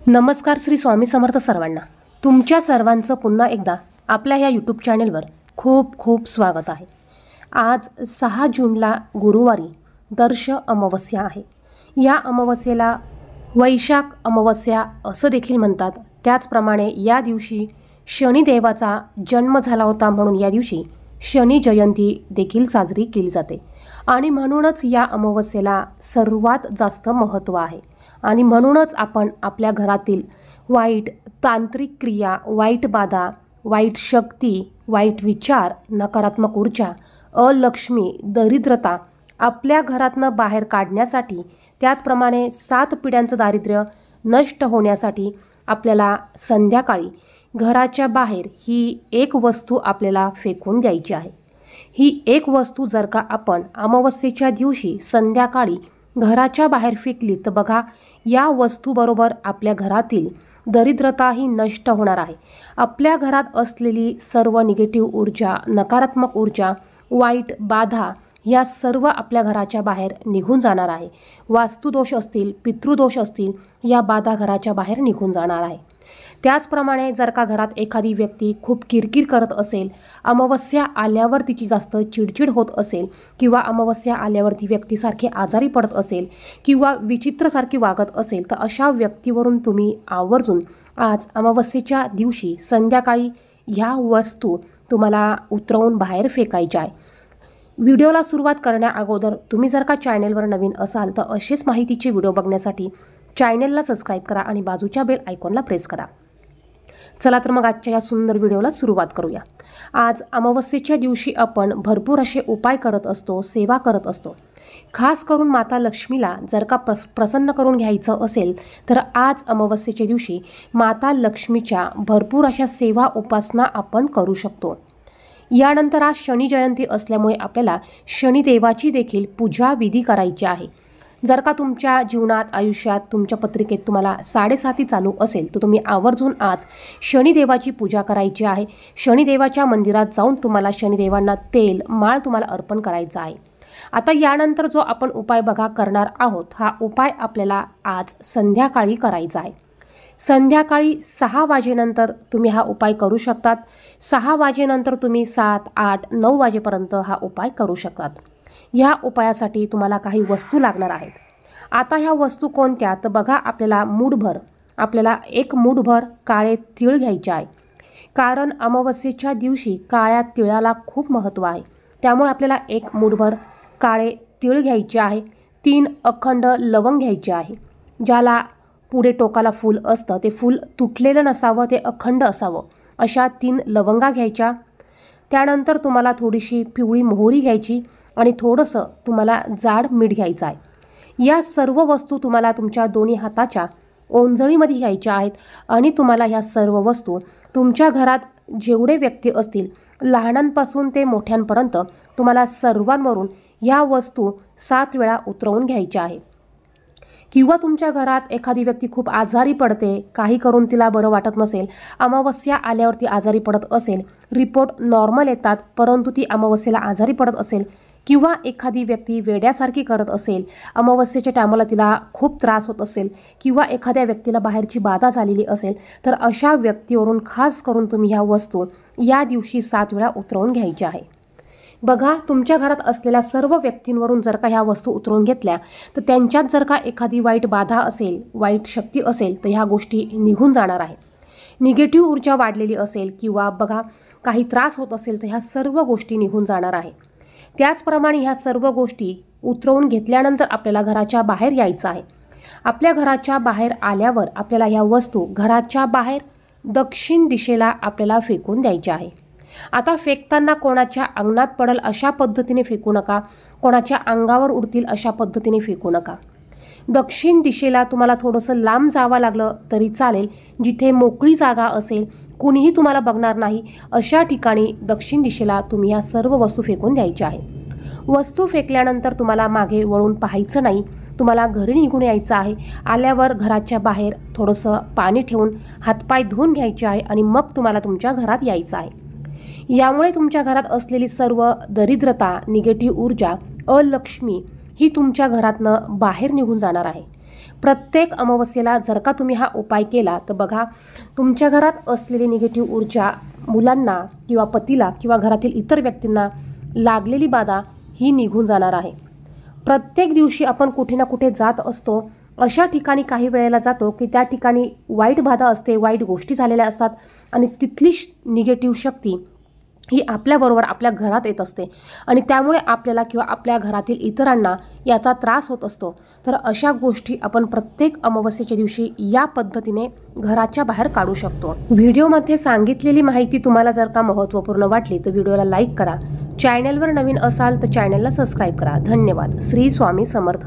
नमस्कार श्री स्वामी समर्थ सर्वांना। तुमच्या सर्वांचं पुन्हा एकदा आपल्या ह्या यूट्यूब चॅनेलवर खूप खूप स्वागत आहे। आज 6 जूनला गुरुवारी दर्श अमावस्या आहे। या अमावस्येला वैशाख अमावस्या असं देखील म्हणतात। त्याचप्रमाणे या दिवशी शनिदेवाचा जन्म झाला होता, म्हणून या दिवशी शनी जयंती देखील साजरी केली जाते आणि म्हणूनच या अमावस्येला सर्वात जास्त महत्त्व आहे। आणि म्हणूनच आपण आपल्या घरातील वाईट तांत्रिक क्रिया, वाईट बाधा, वाईट शक्ती, वाईट विचार, नकारात्मक ऊर्जा, अलक्ष्मी, दरिद्रता आपल्या घरातनं बाहेर काढण्यासाठी, त्याचप्रमाणे 7 पिढ्यांचं दारिद्र्य नष्ट होण्यासाठी आपल्याला संध्याकाळी घराच्या बाहेर ही एक वस्तू आपल्याला फेकून द्यायची आहे। ही एक वस्तू जर का आपण अमावस्येच्या दिवशी संध्याकाळी घराच्या बाहेर फेकली तर बघा, या वस्तूबरोबर आपल्या घरातील दरिद्रता ही नष्ट होणार आहे। आपल्या घरात असलेली सर्व निगेटिव्ह ऊर्जा, नकारात्मक ऊर्जा, वाईट बाधा या सर्व आपल्या घराच्या बाहेर निघून जाणार आहे। वास्तुदोष असतील, पितृदोष असतील, या बाधा घराच्या बाहेर निघून जाणार आहे। त्याचप्रमाणे जर का घरात एखादी व्यक्ती खूप किरकिर करत असेल, अमावस्या आल्यावर तिची जास्त चिडचिड होत असेल, किंवा अमावस्या आल्यावर ती व्यक्तीसारखी आजारी पडत असेल किंवा विचित्रसारखी वागत असेल, तर अशा व्यक्तीवरून तुम्ही आवर्जून आज अमावस्येच्या दिवशी संध्याकाळी ह्या वस्तू तुम्हाला उतरवून बाहेर फेकायच्या आहे। व्हिडिओला सुरुवात करण्या अगोदर तुम्ही जर का चॅनेलवर नवीन असाल तर अशीच माहितीचे व्हिडिओ बघण्यासाठी चॅनेलला सबस्क्राईब करा आणि बाजूच्या बेल आयकॉनला प्रेस करा। चला तर मग आजच्या या सुंदर व्हिडिओला सुरुवात करूया। आज अमावस्येच्या दिवशी आपण भरपूर असे उपाय करत असतो, सेवा करत असतो। खास करून माता लक्ष्मीला जर का प्रसन्न करून घ्यायचं असेल तर आज अमावस्येच्या दिवशी माता लक्ष्मीच्या भरपूर अशा सेवा उपासना आपण करू शकतो। यानंतर आज शनी जयंती असल्यामुळे आपल्याला शनिदेवाची देखील पूजा विधी करायची आहे। जर का तुमच्या जीवनात, आयुष्यात, तुमच्या पत्रिकेत तुम्हाला 7.5 चालू असेल तर तुम्ही आवर्जून आज शनिदेवाची पूजा करायची आहे। शनिदेवाच्या मंदिरात जाऊन तुम्हाला शनिदेवांना तेल, माळ तुम्हाला अर्पण करायचा आहे। आता यानंतर जो आपण उपाय बघा करणार आहोत, हा उपाय आपल्याला आज संध्याकाळी करायचा आहे। संध्याकाळी 6 वाजेनंतर तुम्ही हा उपाय करू शकतात। 6 वाजेनंतर तुम्ही 7, 8, 9 वाजेपर्यंत हा उपाय करू शकतात। ह्या उपायासाठी तुम्हाला काही वस्तू लागणार आहेत। आता ह्या वस्तू कोणत्या तर बघा, आपल्याला एक मूठभर काळे तीळ घ्यायचे आहे। कारण अमावस्येच्या दिवशी काळ्या तिळाला खूप महत्त्व आहे, त्यामुळे आपल्याला एक मूठभर काळे तीळ घ्यायचे आहे। 3 अखंड लवंग घ्यायचे आहे। ज्याला पुढे टोकाला फूल असतं ते फूल तुटलेलं नसावं, ते अखंड असावं, अशा 3 लवंगा घ्यायच्या। त्यानंतर तुम्हाला थोडीशी पिवळी मोहरी घ्यायची आणि थोडंसं तुम्हाला जाड मीठ घ्यायचं आहे। या सर्व वस्तू तुम्हाला तुमच्या दोन्ही हाताच्या ओंजळीमध्ये घ्यायच्या आहेत आणि तुम्हाला ह्या सर्व वस्तू तुमच्या घरात जेवढे व्यक्ती असतील, लहानांपासून ते मोठ्यांपर्यंत, तुम्हाला सर्वांवरून या वस्तू 7 वेळा उतरवून घ्यायच्या आहे। किंवा तुमच्या घरात एखादी व्यक्ती खूप आजारी पडते, काही करून तिला बरं वाटत नसेल, अमावस्या आल्यावरती आजारी पडत असेल, रिपोर्ट नॉर्मल येतात परंतु ती अमावस्येला आजारी पडत असेल, किंवा एखादी व्यक्ती वेड्यासारखी करत असेल, अमावस्येच्या टायमाला तिला खूप त्रास होत असेल, किंवा एखाद्या व्यक्तीला बाहेरची बाधा झालेली असेल, तर अशा व्यक्तीवरून खास करून तुम्ही ह्या वस्तू या दिवशी 7 वेळा उतरवून घ्यायच्या आहे। बघा, तुमच्या घरात असलेल्या सर्व व्यक्तींवरून जर का ह्या वस्तू उतरवून घेतल्या तर त्यांच्यात जर का एखादी वाईट बाधा असेल, वाईट शक्ती असेल, तर ह्या गोष्टी निघून जाणार आहेत। निगेटिव्ह ऊर्जा वाढलेली असेल किंवा बघा काही त्रास होत असेल तर ह्या सर्व गोष्टी निघून जाणार आहे। त्याचप्रमाणे ह्या सर्व गोष्टी उतरवून घेतल्यानंतर आपल्याला घराच्या बाहेर यायचं आहे। आपल्या घराच्या बाहेर आल्यावर आपल्याला ह्या वस्तू घराच्या बाहेर दक्षिण दिशेला आपल्याला फेकून द्यायच्या आहे। आता फेकताना कोणाच्या अंगणात पडेल अशा पद्धतीने फेकू नका, कोणाच्या अंगावर उडतील अशा पद्धतीने फेकू नका। दक्षिण दिशेला तुम्हाला थोडंसं लांब जावं लागलं तरी चालेल, जिथे मोकळी जागा असेल, कुणीही तुम्हाला बघणार नाही, अशा ठिकाणी दक्षिण दिशेला तुम्ही ह्या सर्व वस्तू फेकून द्यायच्या आहे। वस्तू फेकल्यानंतर तुम्हाला मागे वळून पाहायचं नाही, तुम्हाला घरी निघून यायचं आहे। आल्यावर घराच्या बाहेर थोडंसं पाणी ठेवून हातपाय धुवून घ्यायचे आहे आणि मग तुम्हाला तुमच्या घरात यायचं आहे। यामुळे तुमच्या घरात असलेली सर्व दरिद्रता, निगेटिव्ह ऊर्जा, अलक्ष्मी ही तुमच्या घरातनं बाहेर निघून जाणार आहे। प्रत्येक अमावस्येला जर का तुम्ही हा उपाय केला तर बघा, तुमच्या घरात असलेली निगेटिव्ह ऊर्जा मुलांना किंवा पतीला किंवा घरातील इतर व्यक्तींना लागलेली बाधा ही निघून जाणार आहे. प्रत्येक दिवशी आपण कुठे ना कुठे जात असतो. अशा ठिकाणी काही वेळेला जातो की त्या ठिकाणी वाईट बाधा असते, वाईट गोष्टी झालेल्या असतात आणि तिथली निगेटिव्ह शक्ती ही आपल्याबरोबर आपल्या घरात येत असते आणि त्यामुळे आपल्याला किंवा आपल्या घरातील इतरांना याचा त्रास होत असतो. तर अशा गोष्टी आपण प्रत्येक अमावस्येच्या दिवशी या पद्धतीने घराच्या बाहेर काढू शकतो. व्हिडिओमध्ये सांगितलेली माहिती तुम्हाला जर का महत्त्वपूर्ण वाटली तर व्हिडिओला लाईक करा. चॅनलवर नवीन असाल तर चॅनलला सबस्क्राईब करा. धन्यवाद. श्री स्वामी समर्थ.